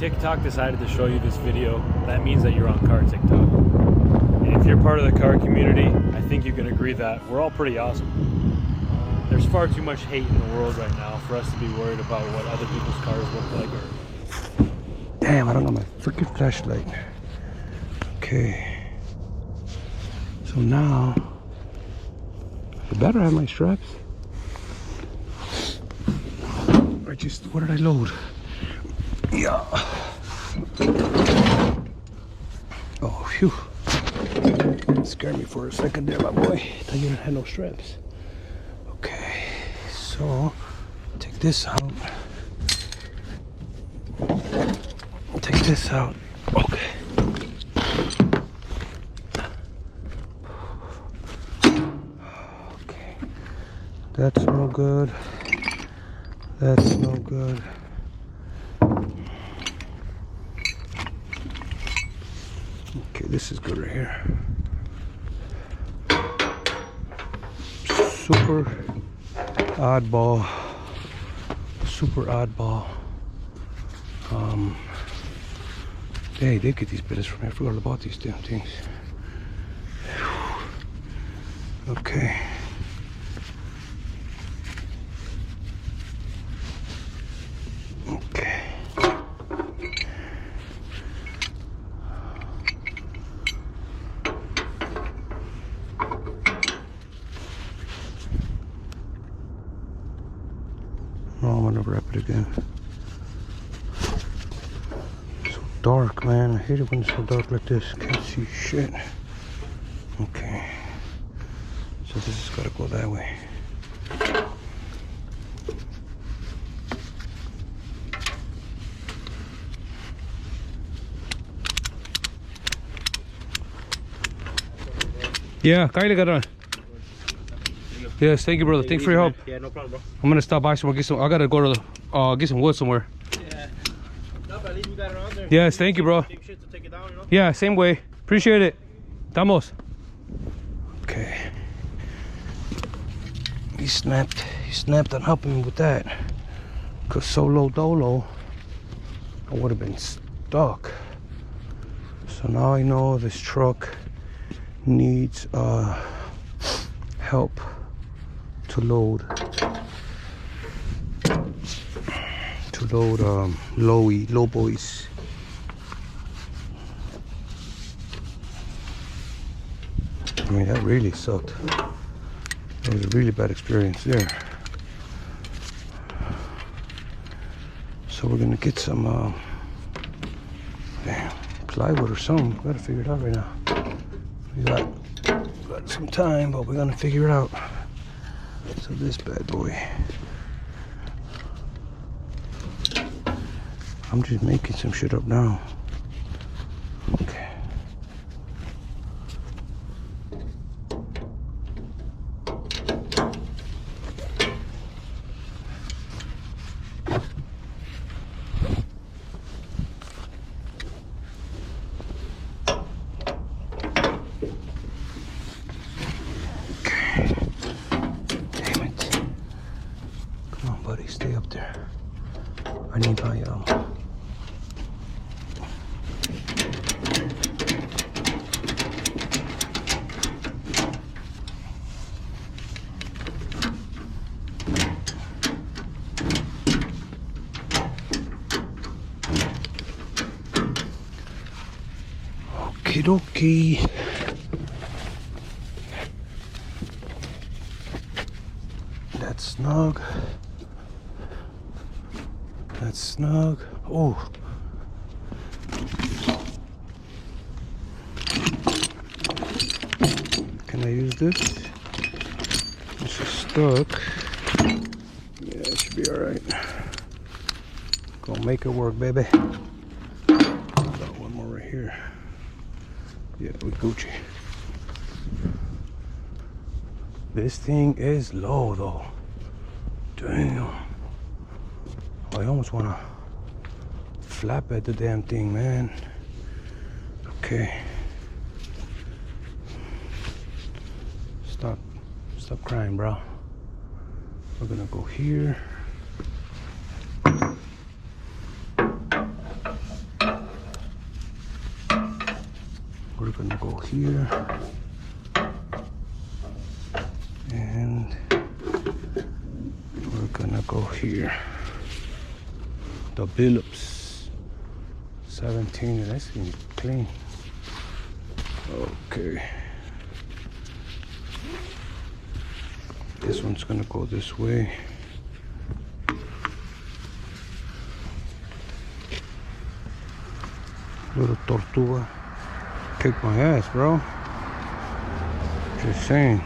TikTok decided to show you this video, that means that you're on car TikTok. And if you're part of the car community, I think you can agree that we're all pretty awesome. There's far too much hate in the world right now for us to be worried about what other people's cars look like. Damn, I don't know my freaking flashlight. Okay. So now, I better have my straps. What did I load? Yeah. Oh, phew. Scared me for a second there, my boy. I thought you didn't have no straps. Okay, so take this out. Take this out. Okay. Okay. That's no good. That's no good. Okay, this is good right here. Super oddball. Super oddball. Hey, they get these bits from me. I forgot about these damn things. Okay. Okay. Oh, I'm gonna wrap it again. So dark, man. I hate it when it's so dark like this. Can't see shit. Okay. So this has gotta go that way. Yeah, Kylie got on. Yes, thank you, brother. Thanks for your help. Yeah, no problem, bro. I'm gonna stop by somewhere. I gotta go to get some wood somewhere. Yeah. No, but at least we got it on there. Yes, thank you, bro. Take shit to take it down, you know? Yeah, same way. Appreciate it. Estamos. Okay. He snapped on helping me with that. Cause solo dolo, I would have been stuck. So now I know this truck needs help to load low boys. I mean, that really sucked. It was a really bad experience there. So we're gonna get some plywood or something. Gotta figure it out right now. We got some time, but we're gonna figure it out. So this bad boy, I'm just making some shit up now. Okay. Stay up there. I need my okie dokie. That's snug. That's snug. Oh. Can I use this? This is stuck. Yeah, it should be alright. Gonna make it work, baby. Got one more right here. Yeah, we Gucci. This thing is low though. Damn. I almost want to flap at the damn thing, man. Okay. Stop crying, bro. We're gonna go here. here. And we're gonna go here. The Billups 17, that's gonna be clean. Okay. This one's gonna go this way. Little Tortuga kicked my ass, bro. Just saying.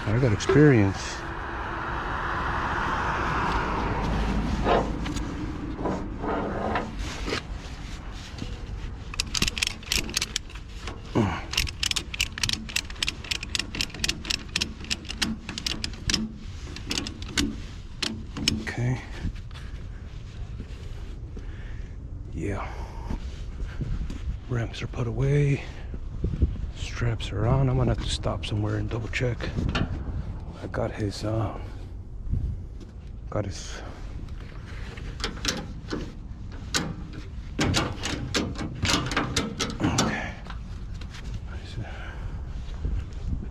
I got experience. Okay. Yeah. Ramps are put away. Straps are on. I'm gonna have to stop somewhere and double check. I got his okay.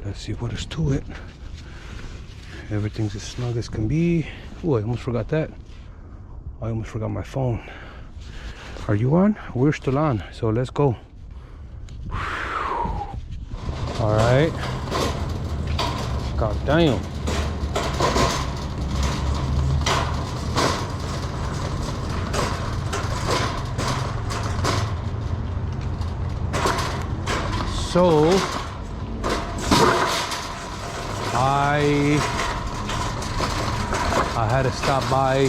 Let's see what is to it. Everything's as snug as can be. Oh, I almost forgot that. I almost forgot my phone. Are you on? We're still on, so let's go. All right. God damn. So I had to stop by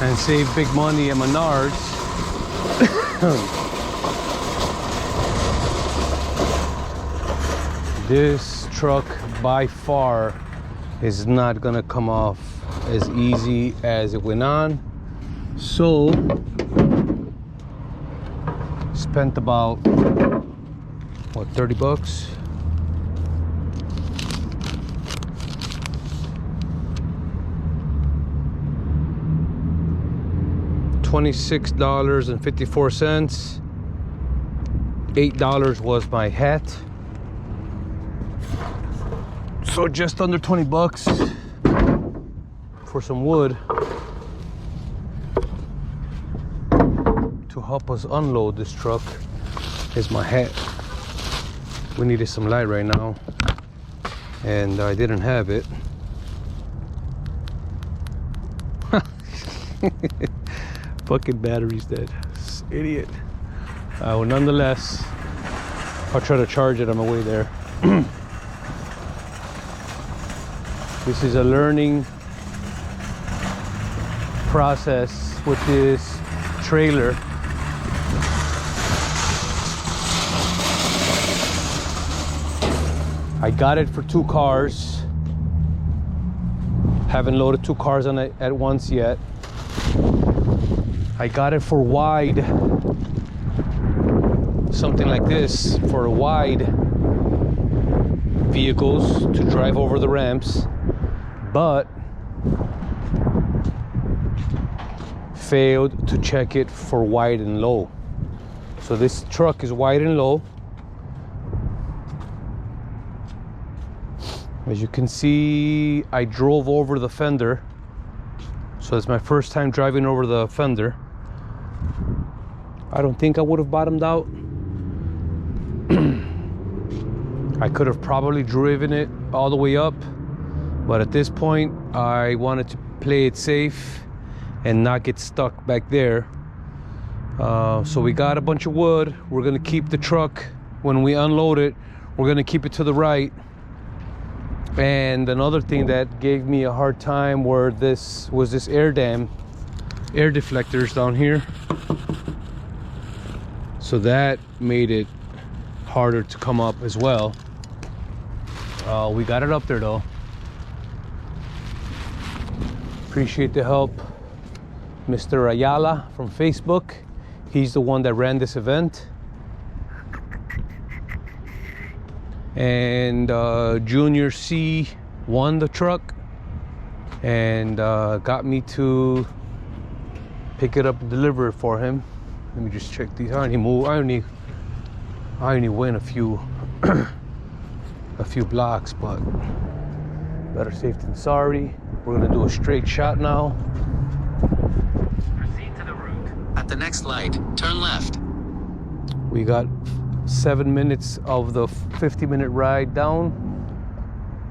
and save big money at Menards. This truck by far is not gonna come off as easy as it went on. So spent about what, 30 bucks? $26.54. $8 was my hat. So just under 20 bucks for some wood to help us unload this truck. Is my hat. We needed some light right now and I didn't have it. Fucking battery's dead. Idiot. Well, nonetheless, I'll try to charge it on my way there. This is a learning process with this trailer. I got it for 2 cars. Haven't loaded 2 cars on it at once yet. I got it for wide, something like this, for wide vehicles to drive over the ramps, but failed to check it for wide and low. So this truck is wide and low. As you can see, I drove over the fender. So it's my first time driving over the fender. I don't think I would have bottomed out. I could have probably driven it all the way up, but at this point I wanted to play it safe and not get stuck back there. So we got a bunch of wood. We're gonna keep the truck, when we unload it, we're gonna keep it to the right. And another thing that gave me a hard time was this air deflectors down here. So that made it harder to come up as well. We got it up there though. Appreciate the help, Mr. Ayala from Facebook. He's the one that ran this event. And Junior C won the truck and got me to pick it up and deliver it for him. Let me just check these. I only I only went a few a few blocks, but better safe than sorry. We're gonna do a straight shot now. Proceed to the route. At the next light, turn left. We got 7 minutes of the 50-minute ride down.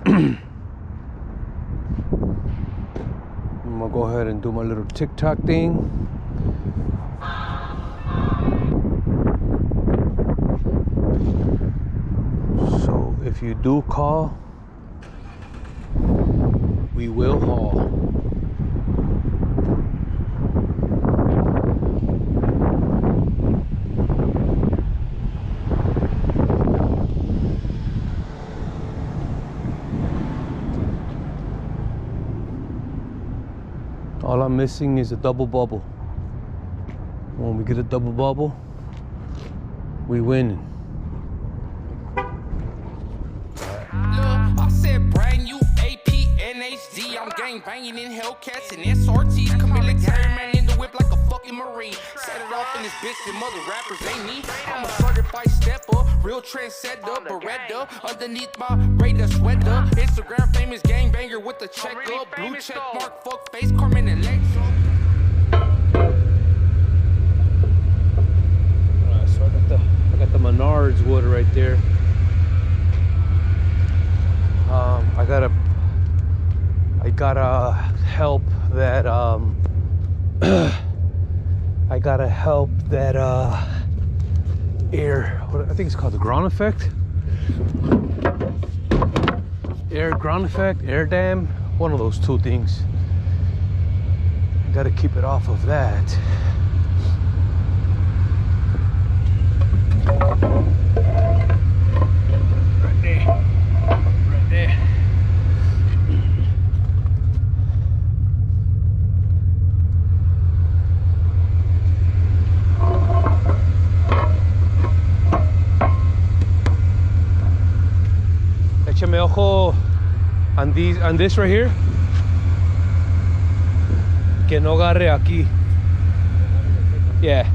I'm gonna go ahead and do my little TikTok thing. So if you do call, we will haul. All I'm missing is a double bubble. When we get a double bubble, we win. I said brand new AP NHD. I'm gang banging in Hellcats and SRTs. Come military man in the whip like a fucking Marine. Set it off in this bitch, them other rappers ain't me. I'm a certified stepper, real trendsetter, Beretta underneath my radar sweater. Instagram famous gang banger with the check up, blue check mark, fuck face, Carmen and Lex. So I got the Menards wood right there. I gotta help that I gotta help that air, what I think it's called, the ground effect, air dam, one of those two things. I gotta keep it off of that. Right there. Échame ojo on this right here. Que no agarre aquí. Yeah.